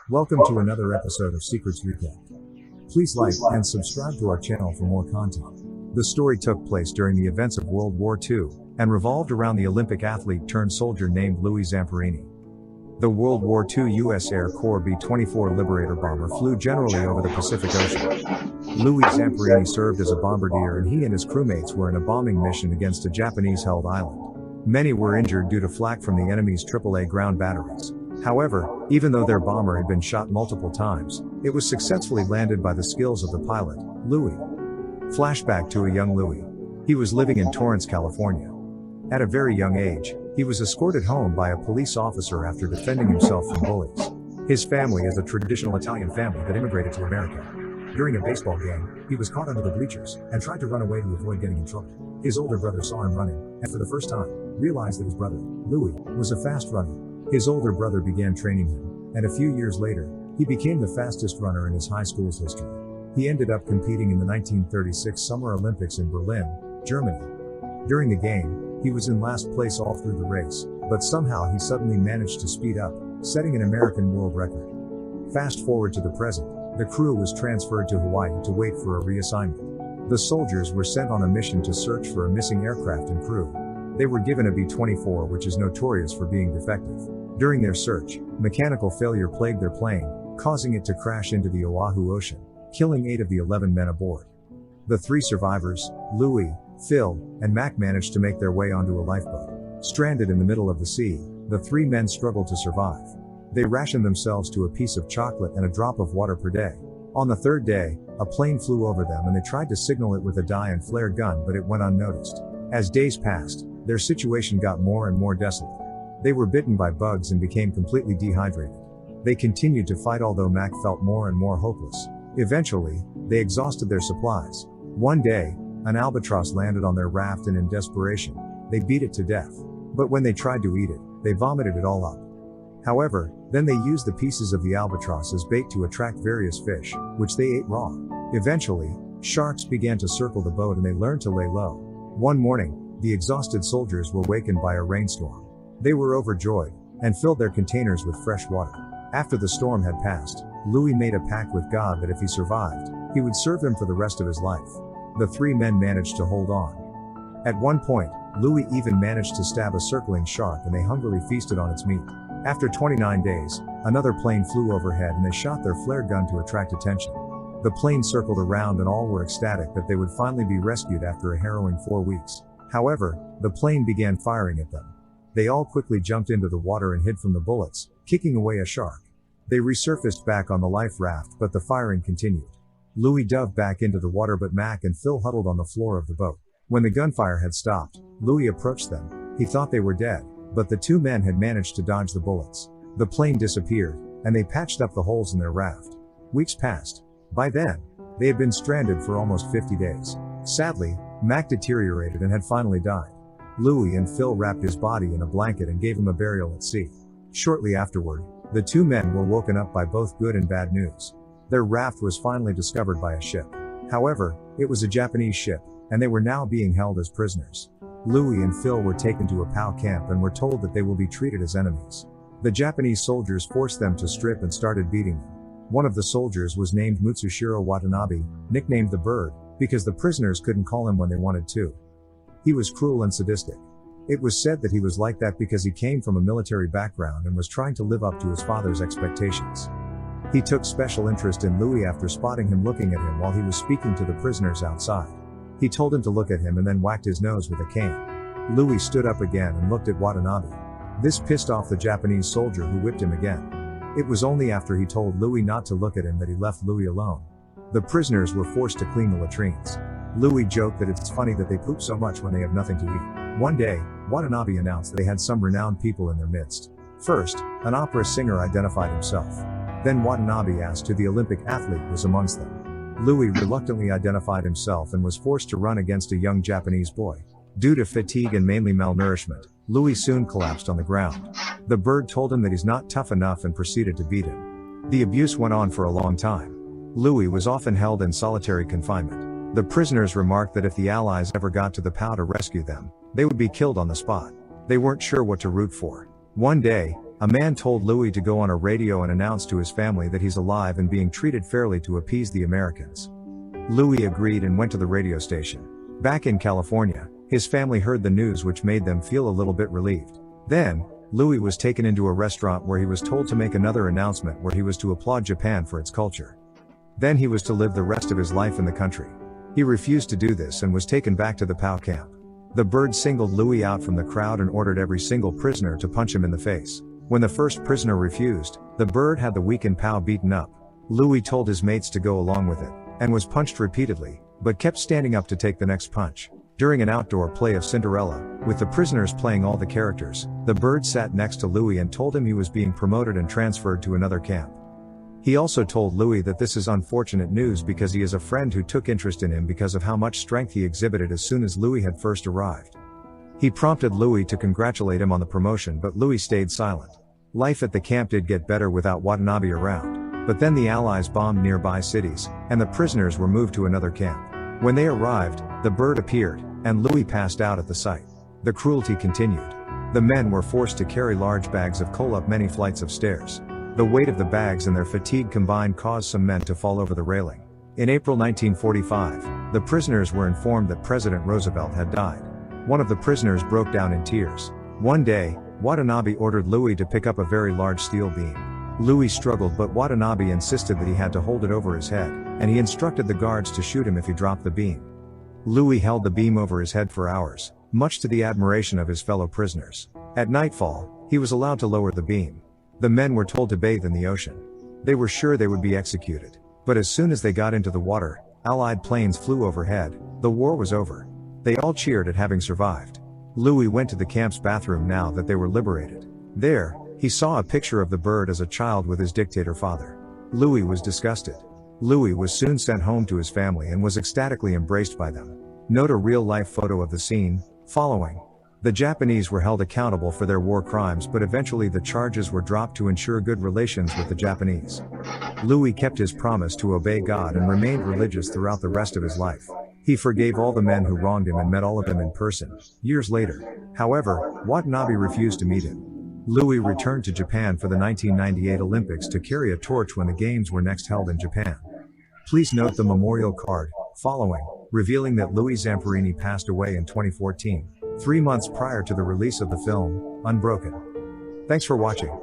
Welcome to another episode of Secrets Recap. Please like and subscribe to our channel for more content. The story took place during the events of World War II and revolved around the Olympic athlete turned soldier named Louie Zamperini. The World War II U.S. Air Corps B-24 Liberator bomber flew generally over the Pacific Ocean. Louie Zamperini served as a bombardier, and he and his crewmates were in a bombing mission against a Japanese-held island. Many were injured due to flak from the enemy's AAA ground batteries. However, even though their bomber had been shot multiple times, it was successfully landed by the skills of the pilot, Louie. Flashback to a young Louie. He was living in Torrance, California. At a very young age, he was escorted home by a police officer after defending himself from bullies. His family is a traditional Italian family that immigrated to America. During a baseball game, he was caught under the bleachers and tried to run away to avoid getting in trouble. His older brother saw him running, and for the first time, realized that his brother, Louie, was a fast runner. His older brother began training him, and a few years later, he became the fastest runner in his high school's history. He ended up competing in the 1936 Summer Olympics in Berlin, Germany. During the game, he was in last place all through the race, but somehow he suddenly managed to speed up, setting an American world record. Fast forward to the present, the crew was transferred to Hawaii to wait for a reassignment. The soldiers were sent on a mission to search for a missing aircraft and crew. They were given a B-24, which is notorious for being defective. During their search, mechanical failure plagued their plane, causing it to crash into the Oahu Ocean, killing 8 of the 11 men aboard. The 3 survivors, Louie, Phil, and Mac, managed to make their way onto a lifeboat. Stranded in the middle of the sea, the 3 men struggled to survive. They rationed themselves to a piece of chocolate and a drop of water per day. On the 3rd day, a plane flew over them and they tried to signal it with a dye and flare gun, but it went unnoticed. As days passed, their situation got more and more desolate. They were bitten by bugs and became completely dehydrated. They continued to fight, although Mac felt more and more hopeless. Eventually, they exhausted their supplies. One day, an albatross landed on their raft, and in desperation, they beat it to death. But when they tried to eat it, they vomited it all up. However, then they used the pieces of the albatross as bait to attract various fish, which they ate raw. Eventually, sharks began to circle the boat and they learned to lay low. One morning, the exhausted soldiers were wakened by a rainstorm. They were overjoyed, and filled their containers with fresh water. After the storm had passed, Louie made a pact with God that if he survived, he would serve him for the rest of his life. The 3 men managed to hold on. At one point, Louie even managed to stab a circling shark, and they hungrily feasted on its meat. After 29 days, another plane flew overhead and they shot their flare gun to attract attention. The plane circled around and all were ecstatic that they would finally be rescued after a harrowing 4 weeks. However, the plane began firing at them. They all quickly jumped into the water and hid from the bullets, kicking away a shark. They resurfaced back on the life raft, but the firing continued. Louie dove back into the water, but Mac and Phil huddled on the floor of the boat. When the gunfire had stopped, Louie approached them. He thought they were dead, but the 2 men had managed to dodge the bullets. The plane disappeared, and they patched up the holes in their raft. Weeks passed. By then, they had been stranded for almost 50 days. Sadly, Mac deteriorated and had finally died. Louie and Phil wrapped his body in a blanket and gave him a burial at sea. Shortly afterward, the 2 men were woken up by both good and bad news. Their raft was finally discovered by a ship. However, it was a Japanese ship, and they were now being held as prisoners. Louie and Phil were taken to a POW camp and were told that they will be treated as enemies. The Japanese soldiers forced them to strip and started beating them. One of the soldiers was named Mutsushiro Watanabe, nicknamed the Bird, because the prisoners couldn't call him when they wanted to. He was cruel and sadistic. It was said that he was like that because he came from a military background and was trying to live up to his father's expectations. He took special interest in Louie after spotting him looking at him while he was speaking to the prisoners outside. He told him to look at him and then whacked his nose with a cane. Louie stood up again and looked at Watanabe. This pissed off the Japanese soldier, who whipped him again. It was only after he told Louie not to look at him that he left Louie alone. The prisoners were forced to clean the latrines. Louie joked that it's funny that they poop so much when they have nothing to eat. One day, Watanabe announced that they had some renowned people in their midst. First, an opera singer identified himself. Then Watanabe asked who the Olympic athlete was amongst them. Louie reluctantly identified himself and was forced to run against a young Japanese boy. Due to fatigue and mainly malnourishment, Louie soon collapsed on the ground. The Bird told him that he's not tough enough and proceeded to beat him. The abuse went on for a long time. Louie was often held in solitary confinement. The prisoners remarked that if the Allies ever got to the POW to rescue them, they would be killed on the spot. They weren't sure what to root for. One day, A man told Louie to go on a radio and announce to his family that he's alive and being treated fairly to appease the Americans. Louie agreed and went to the radio station. Back in California, his family heard the news, which made them feel a little bit relieved. Then, Louie was taken into a restaurant where he was told to make another announcement where he was to applaud Japan for its culture. Then he was to live the rest of his life in the country. He refused to do this and was taken back to the POW camp. The bird singled Louie out from the crowd and ordered every single prisoner to punch him in the face. When the first prisoner refused, the bird had the weakened POW beaten up. Louie told his mates to go along with it, and was punched repeatedly, but kept standing up to take the next punch. During an outdoor play of Cinderella, with the prisoners playing all the characters, the bird sat next to Louie and told him he was being promoted and transferred to another camp. He also told Louie that this is unfortunate news because he is a friend who took interest in him because of how much strength he exhibited as soon as Louie had first arrived. He prompted Louie to congratulate him on the promotion, but Louie stayed silent. Life at the camp did get better without Watanabe around, but then the Allies bombed nearby cities, and the prisoners were moved to another camp. When they arrived, the bird appeared, and Louie passed out at the sight. The cruelty continued. The men were forced to carry large bags of coal up many flights of stairs. The weight of the bags and their fatigue combined caused some men to fall over the railing. In April 1945, the prisoners were informed that President Roosevelt had died. One of the prisoners broke down in tears. One day, Watanabe ordered Louie to pick up a very large steel beam. Louie struggled, but Watanabe insisted that he had to hold it over his head, and he instructed the guards to shoot him if he dropped the beam. Louie held the beam over his head for hours, much to the admiration of his fellow prisoners. At nightfall, he was allowed to lower the beam. The men were told to bathe in the ocean. They were sure they would be executed. But as soon as they got into the water, Allied planes flew overhead. The war was over. They all cheered at having survived. Louie went to the camp's bathroom now that they were liberated. There, he saw a picture of the bird as a child with his dictator father. Louie was disgusted. Louie was soon sent home to his family and was ecstatically embraced by them. Note a real-life photo of the scene, following. The Japanese were held accountable for their war crimes, but eventually the charges were dropped to ensure good relations with the Japanese. Louie kept his promise to obey God and remained religious throughout the rest of his life. He forgave all the men who wronged him and met all of them in person, years later. However, Watanabe refused to meet him. Louie returned to Japan for the 1998 Olympics to carry a torch when the games were next held in Japan. Please note the memorial card, following, revealing that Louie Zamperini passed away in 2014, 3 months prior to the release of the film, Unbroken. Thanks for watching.